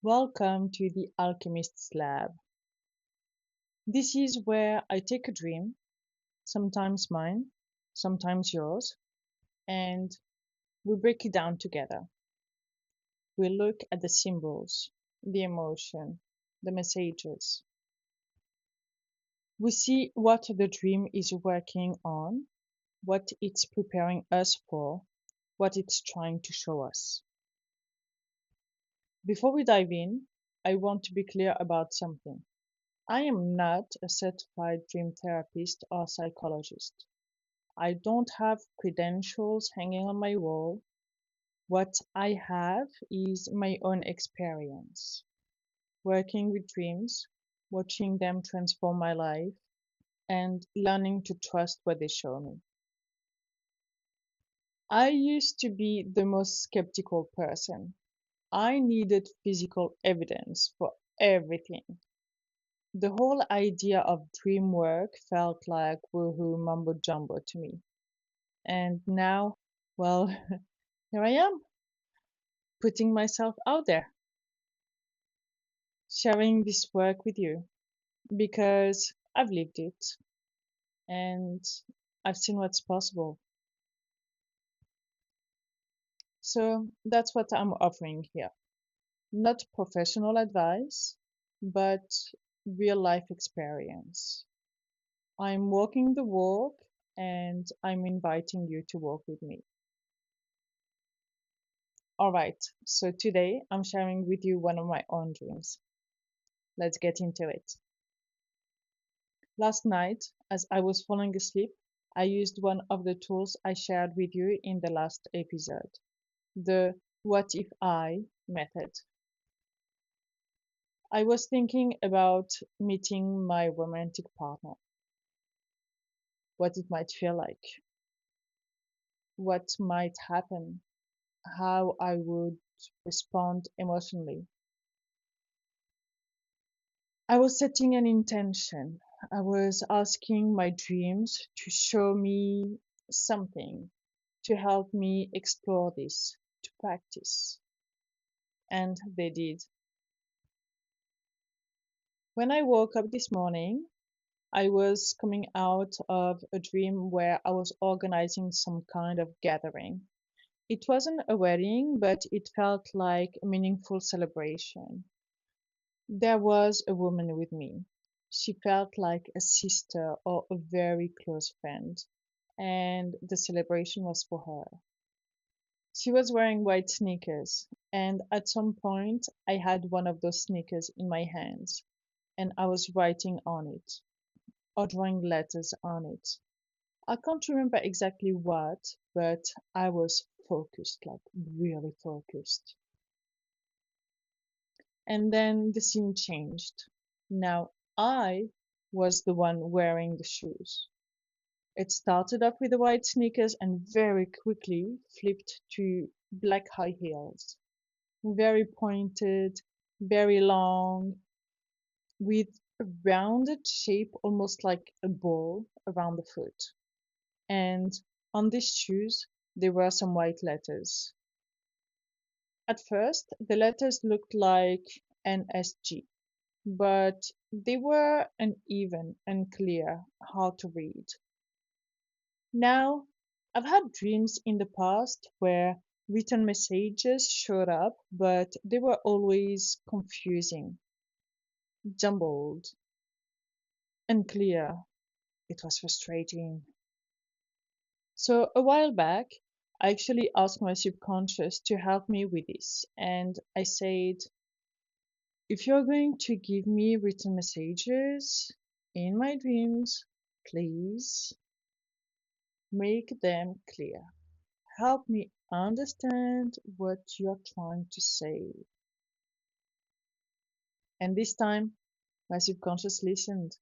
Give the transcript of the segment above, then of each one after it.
Welcome to the Alchemist's Lab. This is where I take a dream, sometimes mine, sometimes yours, and we break it down together. We look at the symbols, the emotion, the messages. We see what the dream is working on, what it's preparing us for, what it's trying to show us. Before we dive in, I want to be clear about something. I am not a certified dream therapist or psychologist. I don't have credentials hanging on my wall. What I have is my own experience, working with dreams, watching them transform my life, and learning to trust what they show me. I used to be the most skeptical person. I needed physical evidence for everything. The whole idea of dream work felt like woohoo mumbo jumbo to me. And now, well, here I am, putting myself out there, sharing this work with you because I've lived it and I've seen what's possible. So that's what I'm offering here. Not professional advice, but real life experience. I'm walking the walk and I'm inviting you to walk with me. All right, so today I'm sharing with you one of my own dreams. Let's get into it. Last night, as I was falling asleep, I used one of the tools I shared with you in the last episode, the what if I method. I was thinking about meeting my romantic partner, what it might feel like, what might happen, how I would respond emotionally. I was setting an intention. I was asking my dreams to show me something, to help me explore this, to practice. And they did. When I woke up this morning, I was coming out of a dream where I was organizing some kind of gathering. It wasn't a wedding, but it felt like a meaningful celebration. There was a woman with me. She felt like a sister or a very close friend, and the celebration was for her. She was wearing white sneakers, and at some point I had one of those sneakers in my hands, and I was writing on it, or drawing letters on it. I can't remember exactly what, but I was focused, like really focused. And then the scene changed. Now I was the one wearing the shoes. It started off with the white sneakers and very quickly flipped to black high heels. Very pointed, very long, with a rounded shape almost like a ball around the foot. And on these shoes, there were some white letters. At first, the letters looked like NSG, but they were uneven and unclear how to read. Now, I've had dreams in the past where written messages showed up, but they were always confusing, jumbled, unclear. It was frustrating. So, a while back, I actually asked my subconscious to help me with this, and I said, if you're going to give me written messages in my dreams, please make them clear. Help me understand what you're trying to say. And this time, my subconscious listened.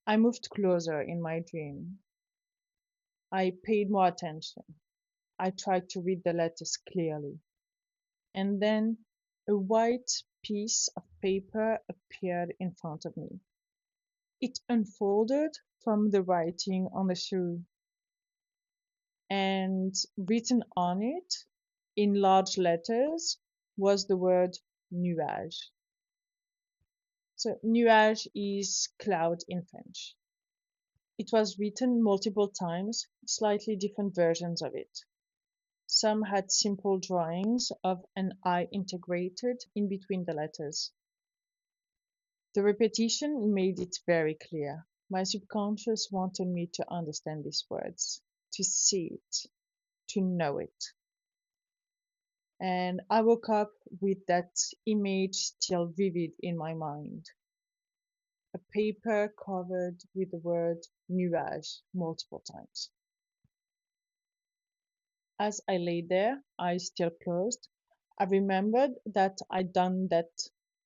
I moved closer in my dream. I paid more attention. I tried to read the letters clearly. And then a white piece of paper appeared in front of me. It unfolded from the writing on the shoe, and written on it in large letters was the word nuage. So nuage is cloud in French. It was written multiple times, slightly different versions of it. Some had simple drawings of an eye integrated in between the letters. The repetition made it very clear. My subconscious wanted me to understand these words, to see it, to know it. And I woke up with that image still vivid in my mind. A paper covered with the word nuage multiple times. As I lay there, eyes still closed, I remembered that I'd done that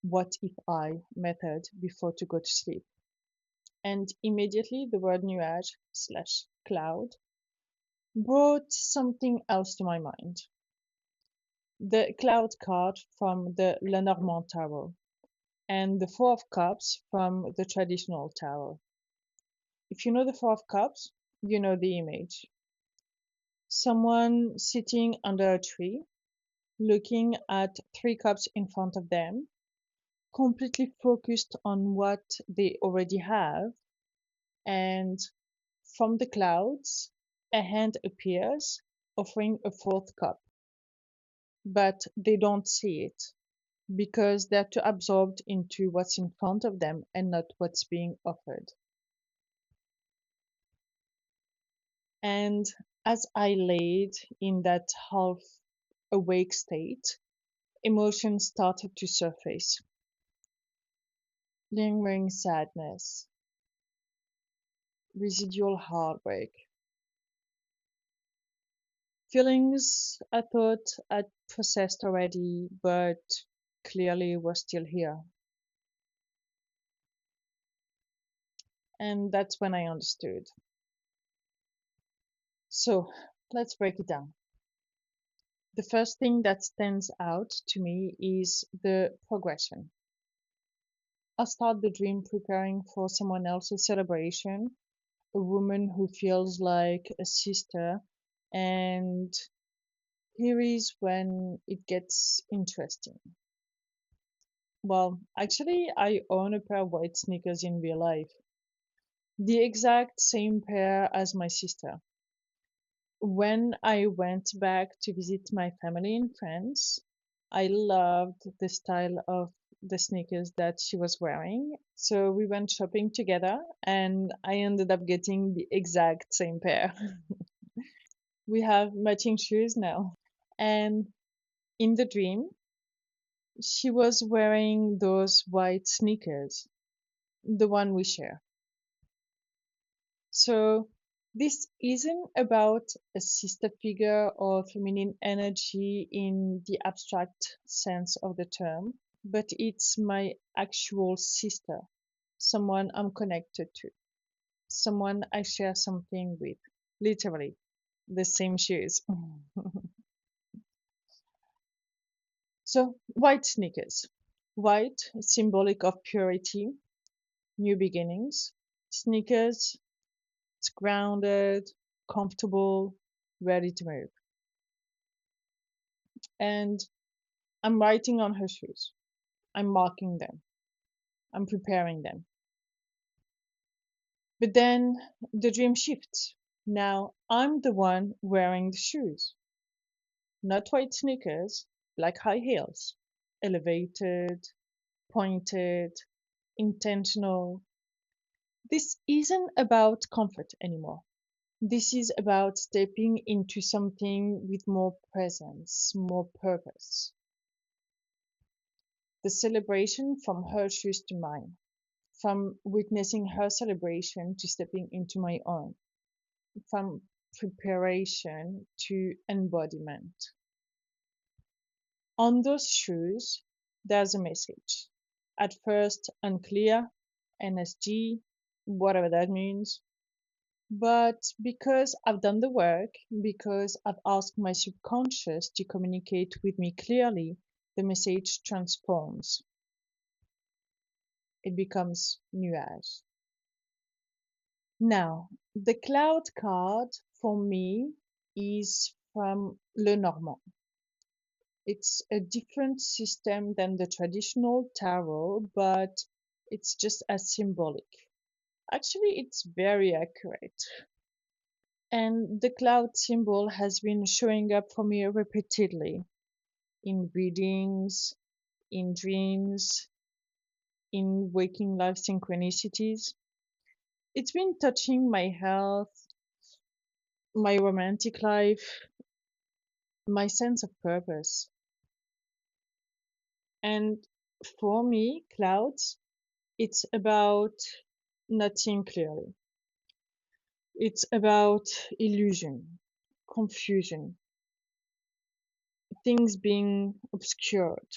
what if I method before to go to sleep. And immediately the word nuage slash cloud brought something else to my mind. The cloud card from the Lenormand tarot and the Four of Cups from the traditional tarot. If you know the Four of Cups, you know the image. Someone sitting under a tree, looking at three cups in front of them, completely focused on what they already have, and from the clouds, a hand appears offering a fourth cup, but they don't see it because they're too absorbed into what's in front of them and not what's being offered. And as I laid in that half awake state, emotions started to surface. Lingering sadness, residual heartbreak, feelings I thought I'd processed already, but clearly were still here. And that's when I understood. So let's break it down. The first thing that stands out to me is the progression. I start the dream preparing for someone else's celebration, a woman who feels like a sister, and here is when it gets interesting. Well, actually, I own a pair of white sneakers in real life, the exact same pair as my sister. When I went back to visit my family in France, I loved the style of the sneakers that she was wearing. So we went shopping together and I ended up getting the exact same pair. We have matching shoes now. And in the dream, she was wearing those white sneakers, the one we share. So this isn't about a sister figure or feminine energy in the abstract sense of the term, but it's my actual sister, someone I'm connected to, someone I share something with, literally, the same shoes. So, white sneakers. White, symbolic of purity, new beginnings. Sneakers, it's grounded, comfortable, ready to move. And I'm writing on her shoes. I'm marking them. I'm preparing them. But then the dream shifts. Now I'm the one wearing the shoes. Not white sneakers, black high heels. Elevated, pointed, intentional. This isn't about comfort anymore. This is about stepping into something with more presence, more purpose. The celebration from her shoes to mine, from witnessing her celebration to stepping into my own, from preparation to embodiment. On those shoes, there's a message. At first, unclear, NSG, whatever that means. But because I've done the work, because I've asked my subconscious to communicate with me clearly, the message transforms. It becomes nuage. Now, the cloud card for me is from Lenormand. It's a different system than the traditional tarot, but it's just as symbolic. Actually, it's very accurate. And the cloud symbol has been showing up for me repeatedly in readings, in dreams, in waking life synchronicities. It's been touching my health, my romantic life, my sense of purpose. And for me, clouds, it's about not seeing clearly. It's about illusion, confusion, things being obscured.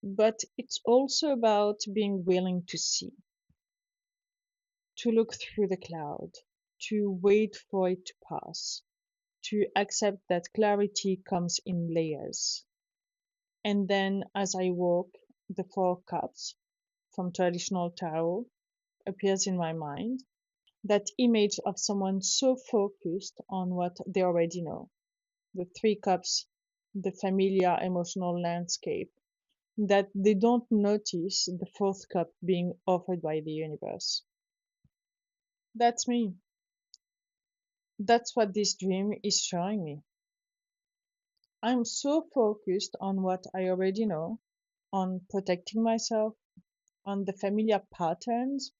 But it's also about being willing to see, to look through the cloud, to wait for it to pass, to accept that clarity comes in layers. And then as I walk, the Four Cups from traditional tarot appears in my mind. That image of someone so focused on what they already know. The Three Cups, the familiar emotional landscape, that they don't notice the fourth cup being offered by the universe. That's me. That's what this dream is showing me. I'm so focused on what I already know, on protecting myself, on the familiar patterns,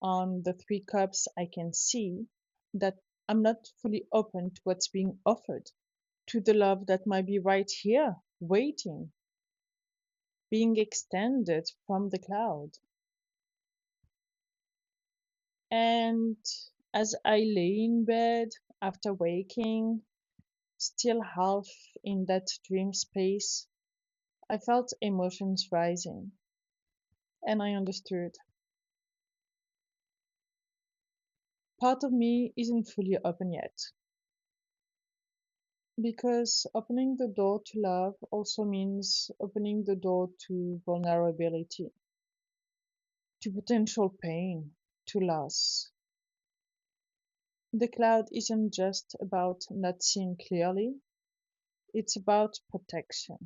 on the three cups I can see, that I'm not fully open to what's being offered, to the love that might be right here, waiting, being extended from the cloud. And as I lay in bed after waking, still half in that dream space, I felt emotions rising, and I understood. Part of me isn't fully open yet, because opening the door to love also means opening the door to vulnerability, to potential pain, to loss. The cloud isn't just about not seeing clearly, it's about protection.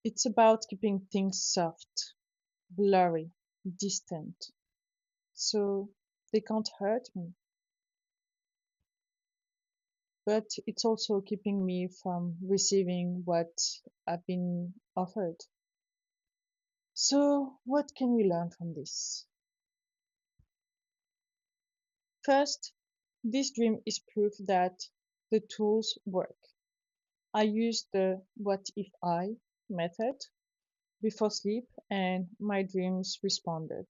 It's about keeping things soft, blurry, distant, so they can't hurt me. But it's also keeping me from receiving what I've been offered. So, what can we learn from this? First, this dream is proof that the tools work. I used the what if I method before sleep, and my dreams responded.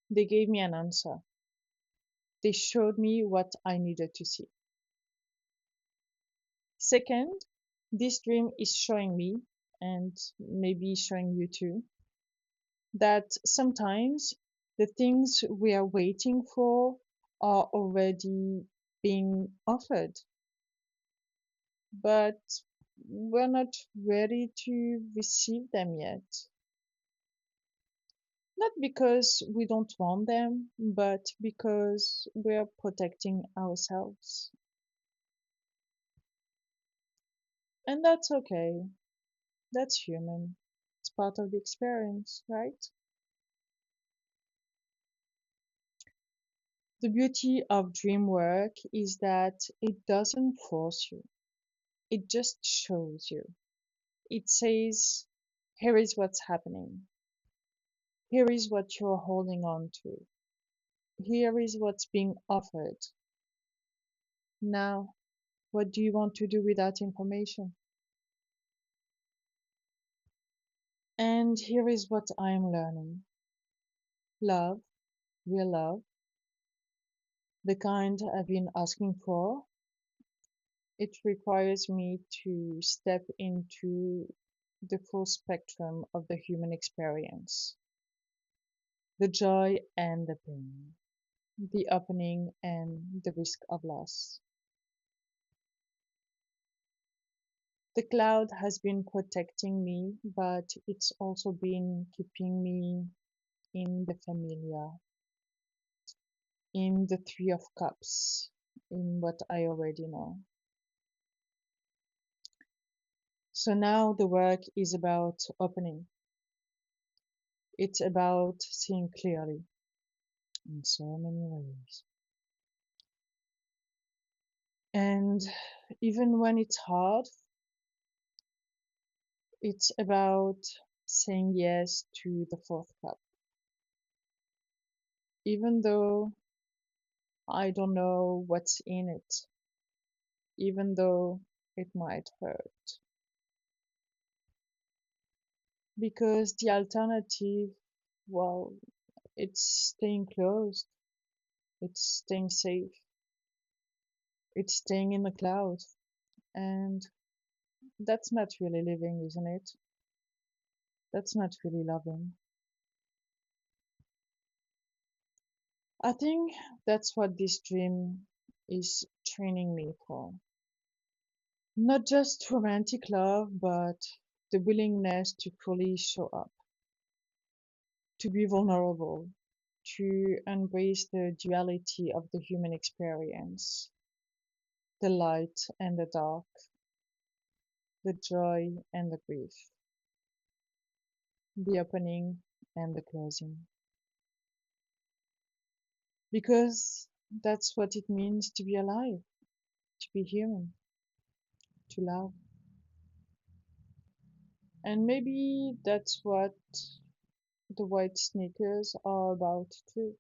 They gave me an answer. They showed me what I needed to see. Second, this dream is showing me, and maybe showing you too, that sometimes the things we are waiting for are already being offered, but we're not ready to receive them yet. Not because we don't want them, but because we're protecting ourselves. And that's okay. That's human. It's part of the experience, right? The beauty of dream work is that it doesn't force you, it just shows you. It says, here is what's happening, here is what you're holding on to, here is what's being offered. Now, what do you want to do with that information? And here is what I'm learning: love, real love, the kind I've been asking for. It requires me to step into the full spectrum of the human experience, the joy and the pain, the opening and the risk of loss. The cloud has been protecting me, but it's also been keeping me in the familiar, in the Three of Cups, in what I already know. So now the work is about opening. It's about seeing clearly in so many ways. And even when it's hard, it's about saying yes to the fourth cup. Even though I don't know what's in it, even though it might hurt. Because the alternative, well, it's staying closed, it's staying safe, it's staying in the cloud. And that's not really living, isn't it? That's not really loving. I think that's what this dream is training me for. Not just romantic love, but the willingness to fully show up, to be vulnerable, to embrace the duality of the human experience, the light and the dark, the joy and the grief, the opening and the closing. Because that's what it means to be alive, to be human, to love. And maybe that's what the white sneakers are about too.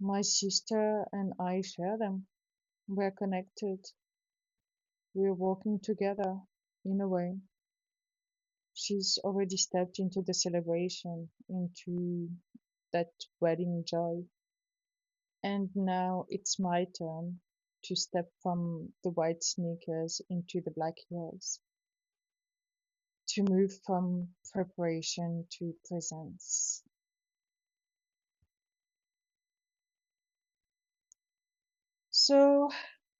My sister and I share them. We're connected. We're walking together in a way. She's already stepped into the celebration, into that wedding joy. And now it's my turn to step from the white sneakers into the black heels, to move from preparation to presence. So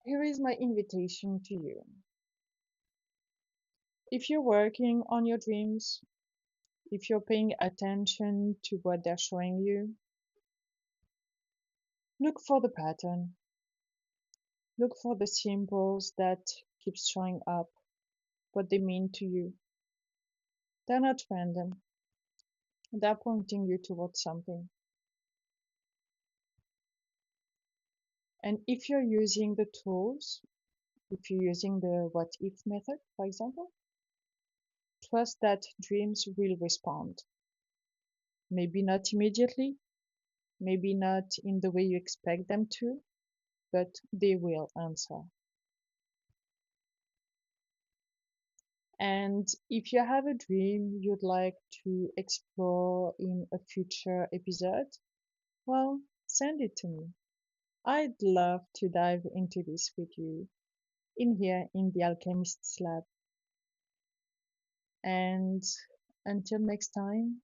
here is my invitation to you. If you're working on your dreams, if you're paying attention to what they're showing you, look for the pattern. Look for the symbols that keep showing up, what they mean to you. They're not random. They're pointing you towards something. And if you're using the tools, if you're using the what if method, for example, trust that dreams will respond. Maybe not immediately, maybe not in the way you expect them to, but they will answer. And if you have a dream you'd like to explore in a future episode, well, send it to me. I'd love to dive into this with you in here in the Alchemist's Lab. And until next time,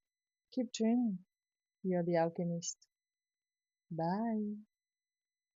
keep dreaming. You're the alchemist. Bye.